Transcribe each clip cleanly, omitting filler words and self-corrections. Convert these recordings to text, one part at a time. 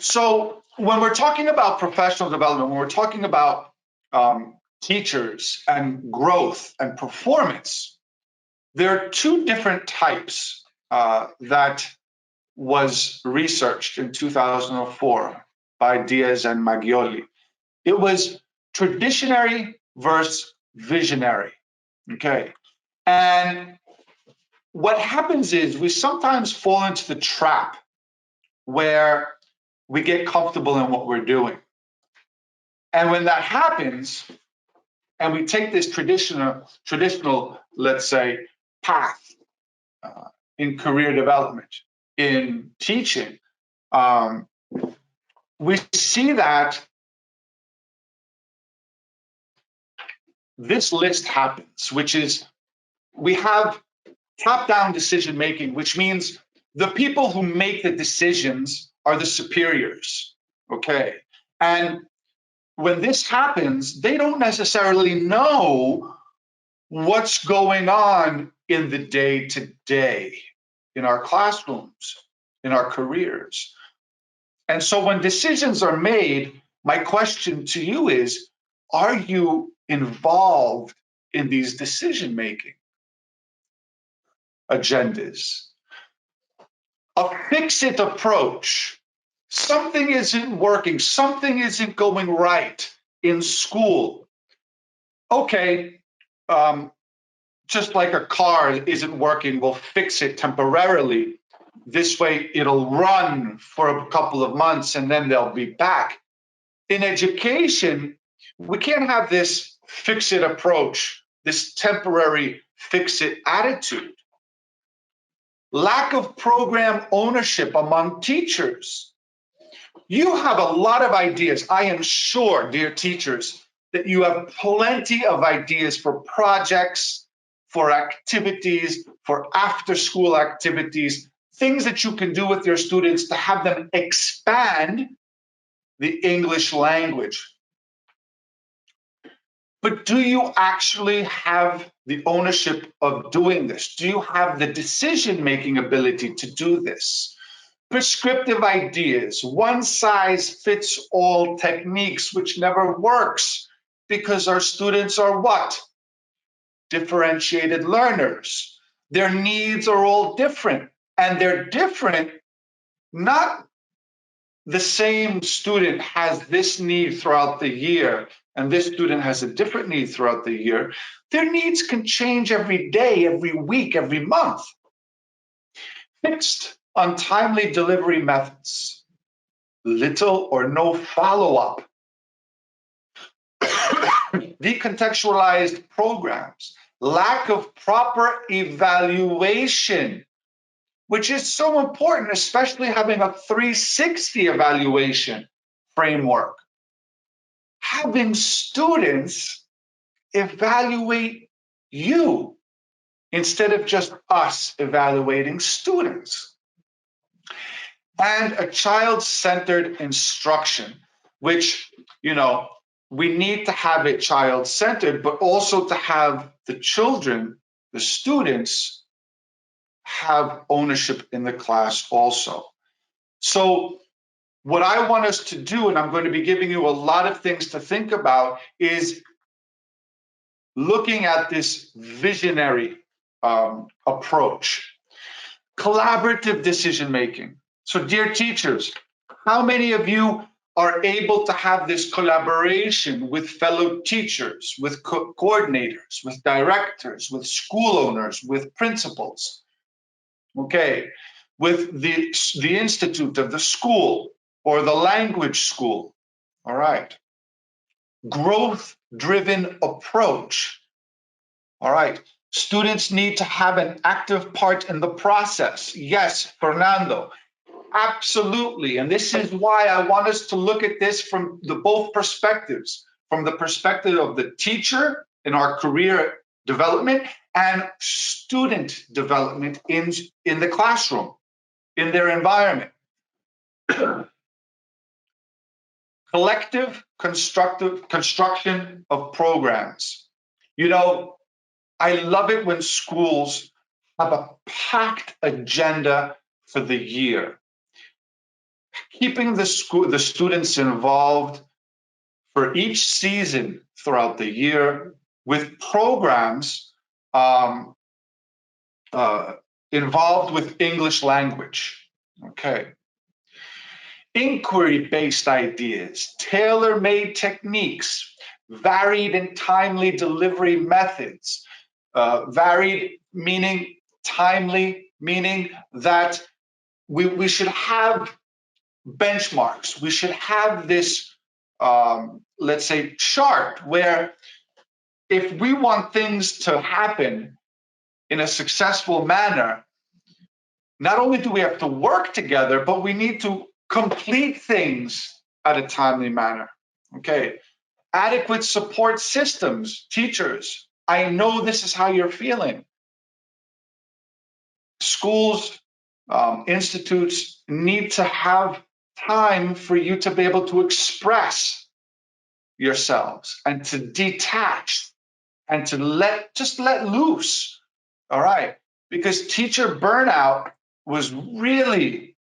So when we're talking about professional development, when we're talking about teachers and growth and performance, there are two different types that was researched in 2004 by Diaz and Maggioli. It was traditionary versus visionary. Okay. And what happens is we sometimes fall into the trap where we get comfortable in what we're doing. And when that happens, and we take this traditional, let's say, path in career development, in teaching, we see that this list happens, which is we have top-down decision making, which means the people who make the decisions are the superiors. Okay. And when this happens, they don't necessarily know what's going on in the day to day, in our classrooms, in our careers. And so when decisions are made, my question to you is, are you involved in these decision making agendas? A fix-it approach. Something isn't working, something isn't going right in school. Okay, just like a car isn't working, we'll fix it temporarily. This way it'll run for a couple of months and then they'll be back. In education, we can't have this fix-it approach, this temporary fix-it attitude. Lack of program ownership among teachers. You have a lot of ideas. I am sure, dear teachers, that you have plenty of ideas for projects, for activities, for after-school activities, things that you can do with your students to have them expand the English language. But do you actually have the ownership of doing this? Do you have the decision-making ability to do this? Prescriptive ideas, one-size-fits-all techniques, which never works because our students are what? Differentiated learners. Their needs are all different, and they're different, not the same student has this need throughout the year and this student has a different need throughout the year. Their needs can change every day, every week, every month. Fixed, untimely delivery methods, little or no follow-up, decontextualized programs, lack of proper evaluation, which is so important, especially having a 360 evaluation framework. Having students evaluate you instead of just us evaluating students. And a child-centered instruction, which, we need to have it child-centered, but also to have the children, the students, have ownership in the class also. So what I want us to do, and I'm going to be giving you a lot of things to think about, is looking at this visionary approach, collaborative decision making. So, dear teachers, how many of you are able to have this collaboration with fellow teachers, with coordinators, with directors, with school owners, with principals? Okay, with the institute of the school or the language school. All right. Growth-driven approach. All right. Students need to have an active part in the process. Yes, Fernando, absolutely. And this is why I want us to look at this from both perspectives, from the perspective of the teacher in our career development and student development in the classroom, in their environment. Collective construction of programs. I love it when schools have a packed agenda for the year. keeping the students involved for each season throughout the year with programs um, uh, involved with English language. Okay. Inquiry based ideas, tailor made techniques, varied and timely delivery methods. Varied meaning timely, meaning that we should have benchmarks. We should have this, let's say, chart where if we want things to happen in a successful manner, not only do we have to work together, but we need to complete things at a timely manner. Okay. Adequate support systems, teachers. I know this is how you're feeling. Schools, institutes need to have time for you to be able to express yourselves and to detach and to let loose. All right. Because teacher burnout was really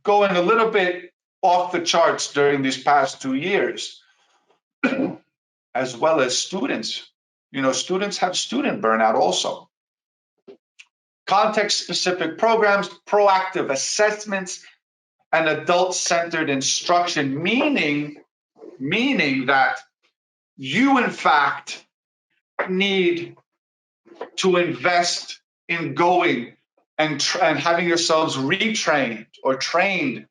going a little bit off the charts during these past 2 years, as well as students. You know, students have student burnout also. Context specific programs, proactive assessments, and adult centered instruction, meaning that you, in fact, need to invest in going and having yourselves retrained or trained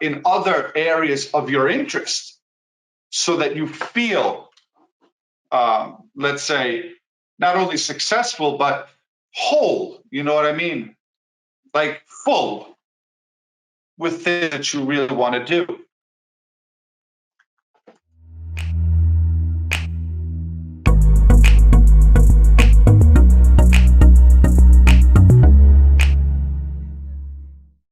in other areas of your interest so that you feel, let's say, not only successful, but whole. You know what I mean? Like full with things that you really want to do.